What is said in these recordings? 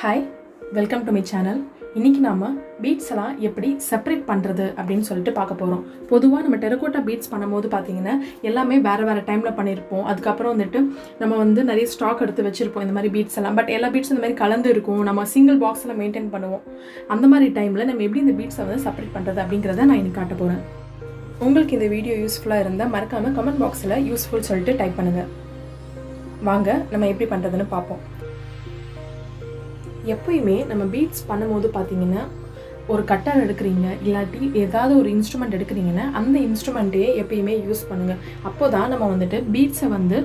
Hi, welcome to my channel. இன்னைக்கு நாம beads எல்லாம் எப்படி செப்பரேட் பண்றது அப்படினு சொல்லிட்டு பார்க்க போறோம். பொதுவா நம்ம டெரகோட்டா பீட்ஸ் பண்ணும்போது பாத்தீங்கன்னா எல்லாமே வேற டைம்ல பண்ணிருப்போம். அதுக்கு அப்புறம் வந்துட்டு நம்ம நிறைய ஸ்டாக் எடுத்து வச்சிருப்போம் இந்த மாதிரி பீட்ஸ் எல்லாம். பட் எல்லா பீட்ஸ் இந்த மாதிரி கலந்து இருக்கும். நம்ம சிங்கிள் பாக்ஸ்ல மெயின்टेन பண்ணுவோம். அந்த மாதிரி டைம்ல நம்ம எப்படி இந்த பீட்ஸை வந்து செப்பரேட் பண்றது அப்படிங்கறத நான் இன்னைக்கு காட்ட போறேன். உங்களுக்கு இந்த வீடியோ யூஸ்ஃபுல்லா இருந்தா மறக்காம கமெண்ட் பாக்ஸ்ல யூஸ்ஃபுல் சொல்லிட்டு டைப் பண்ணுங்க. வாங்க நம்ம எப்படி பண்றதுன்னு பாப்போம். எப்பயுமே நம்ம பீட்ஸ் பண்ணும்போது பார்த்தீங்கன்னா ஒரு கட்டர் எடுக்கிறீங்க இல்லாட்டி ஏதாவது ஒரு இன்ஸ்ட்ருமெண்ட் எடுக்கிறீங்கன்னா அந்த இன்ஸ்ட்ருமெண்ட்டே எப்பயுமே யூஸ் பண்ணுங்கள். அப்போ தான் நம்ம வந்துட்டு பீட்ஸை வந்து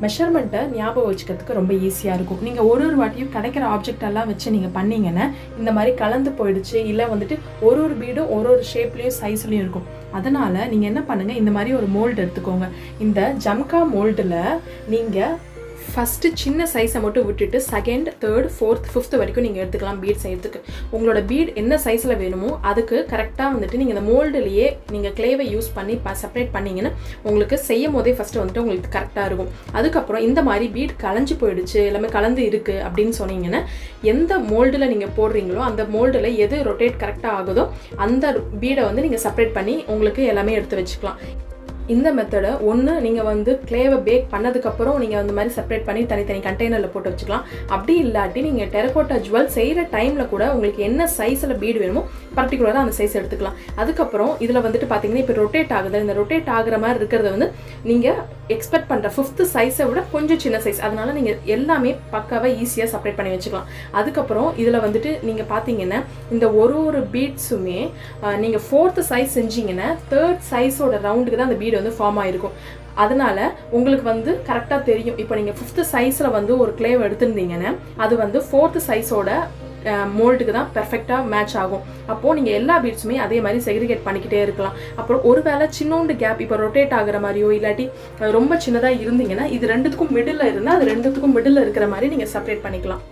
மெஷர்மெண்ட்டை ஞாபகம் வச்சுக்கிறதுக்கு ரொம்ப ஈஸியாக இருக்கும். நீங்கள் ஒரு வாட்டியும் கிடைக்கிற ஆப்ஜெக்டெல்லாம் வச்சு நீங்கள் பண்ணிங்கன்னா இந்த மாதிரி கலந்து போயிடுச்சு இல்லை வந்துட்டு ஒரு பீடும் ஒரு ஷேப்லேயும் சைஸ்லேயும் இருக்கும். அதனால் நீங்கள் என்ன பண்ணுங்கள், இந்த மாதிரி ஒரு மோல்டு எடுத்துக்கோங்க. இந்த ஜம்கா மோல்டில் நீங்கள் ஃபஸ்ட்டு சின்ன சைஸை மட்டும் விட்டுட்டு செகண்ட், தேர்ட், ஃபோர்த், ஃபிஃப்த் வரைக்கும் நீங்கள் எடுத்துக்கலாம் பீட் செய்யறதுக்கு. உங்களோட பீட் என்ன சைஸில் வேணுமோ அதுக்கு கரெக்டாக வந்துட்டு நீங்கள் இந்த மோல்டுலேயே நீங்கள் கிளேவை யூஸ் பண்ணி செப்பரேட் பண்ணிங்கன்னா உங்களுக்கு செய்யும் போதே ஃபஸ்ட்டு வந்துட்டு உங்களுக்கு கரெக்டாக இருக்கும். அதுக்கப்புறம் இந்த மாதிரி பீட் கலைஞ்சு போயிடுச்சு எல்லாமே கலந்து இருக்குது அப்படின்னு சொன்னீங்கன்னா எந்த மோல்டில் நீங்கள் போடுறீங்களோ அந்த மோல்டில் எது ரொட்டேட் கரெக்டாக ஆகுதோ அந்த பீடை வந்து நீங்கள் செப்பரேட் பண்ணி உங்களுக்கு எல்லாமே எடுத்து வச்சுக்கலாம். இந்த மெத்தடை ஒன்று நீங்கள் வந்து கிளேவை பேக் பண்ணதுக்கப்புறம் நீங்கள் அந்த மாதிரி செப்பரேட் பண்ணி தனித்தனி கண்டெய்னரில் போட்டு வச்சுக்கலாம். அப்படி இல்லாட்டி நீங்கள் டெரகோட்டா ஜுவல் செய்கிற டைமில் கூட உங்களுக்கு என்ன சைஸில் பீடு வேணுமோ பர்டிகுலராக அந்த சைஸ் எடுத்துக்கலாம். அதுக்கப்புறம் இதில் வந்துட்டு பார்த்தீங்கன்னா இப்போ ரொட்டேட் ஆகுது. இந்த ரொட்டேட் ஆகிற மாதிரி இருக்கிறத வந்து நீங்கள் எக்ஸ்பெக்ட் பண்ணுற ஃபிஃப்த்து சைஸை விட கொஞ்சம் சின்ன சைஸ். அதனால் நீங்கள் எல்லாமே பக்காவாக ஈஸியாக செப்பரேட் பண்ணி வச்சுக்கலாம். அதுக்கப்புறம் இதில் வந்துட்டு நீங்கள் பார்த்தீங்கன்னா இந்த ஒரு பீட்ஸுமே நீங்கள் ஃபோர்த்து சைஸ் செஞ்சீங்கன்னா தேர்ட் சைஸோட ரவுண்டுக்கு தான் அந்த பீடு வந்து ஃபார்ம் ஆகிருக்கும். அதனால உங்களுக்கு வந்து கரெக்டாக தெரியும். இப்போ நீங்கள் ஃபிஃப்த்து சைஸில் வந்து ஒரு கிளேவ் எடுத்திருந்தீங்கன்னா அது வந்து ஃபோர்த்து சைஸோட மோல்டுக்கு தான் பெர்ஃபெக்டாக மேட்ச் ஆகும். அப்போது நீங்கள் எல்லா பீட்ஸுமே அதே மாதிரி செக்ரிகேட் பண்ணிக்கிட்டே இருக்கலாம். அப்புறம் ஒரு வேளை சின்னோண்டு கேப் இப்போ ரொட்டேட் ஆகிற மாதிரியோ இல்லாட்டி ரொம்ப சின்னதாக இருந்தீங்கன்னா இது ரெண்டுத்துக்கும் மிடில் இருந்தால் அது ரெண்டுத்துக்கும் மிடில் இருக்கிற மாதிரி நீங்கள் செப்பரேட் பண்ணிக்கலாம்.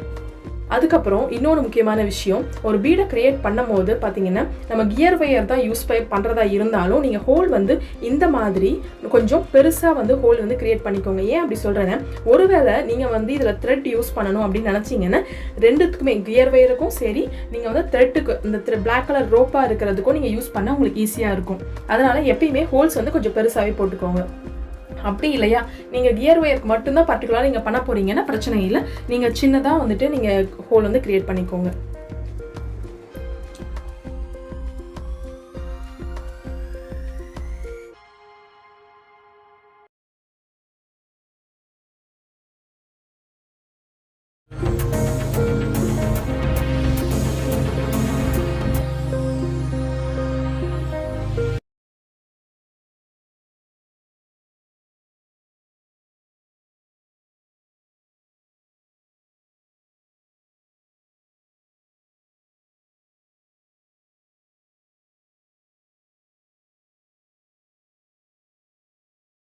அதுக்கப்புறம் இன்னொரு முக்கியமான விஷயம், ஒரு பீடை கிரியேட் பண்ணும் போது பார்த்தீங்கன்னா நம்ம கியர் வயர் தான் யூஸ் பண்ணுறதா இருந்தாலும் நீங்கள் ஹோல் வந்து இந்த மாதிரி கொஞ்சம் பெருசாக வந்து ஹோல் வந்து கிரியேட் பண்ணிக்கோங்க. ஏன் அப்படி சொல்கிறேன்னா ஒருவேளை நீங்கள் வந்து இதில் த்ரெட் யூஸ் பண்ணணும் அப்படின்னு நினச்சிங்கன்னா ரெண்டுத்துக்குமே கியர் வயருக்கும் சரி நீங்கள் வந்து த்ரெட்டுக்கு இந்த பிளாக் கலர் ரோப்பாக இருக்கிறதுக்கும் நீங்கள் யூஸ் பண்ணால் உங்களுக்கு ஈஸியாக இருக்கும். அதனால் எப்பயுமே ஹோல்ஸ் வந்து கொஞ்சம் பெருசாகவே போட்டுக்கோங்க. அப்படி இல்லையா நீங்கள் கியர் ஒயருக்கு மட்டும்தான் பர்டிகுலராக நீங்கள் பண்ண போகிறீங்கன்னா பிரச்சனை இல்லை. நீங்கள் சின்னதாக வந்துட்டு நீங்கள் ஹோல் வந்து கிரியேட் பண்ணிக்கோங்க.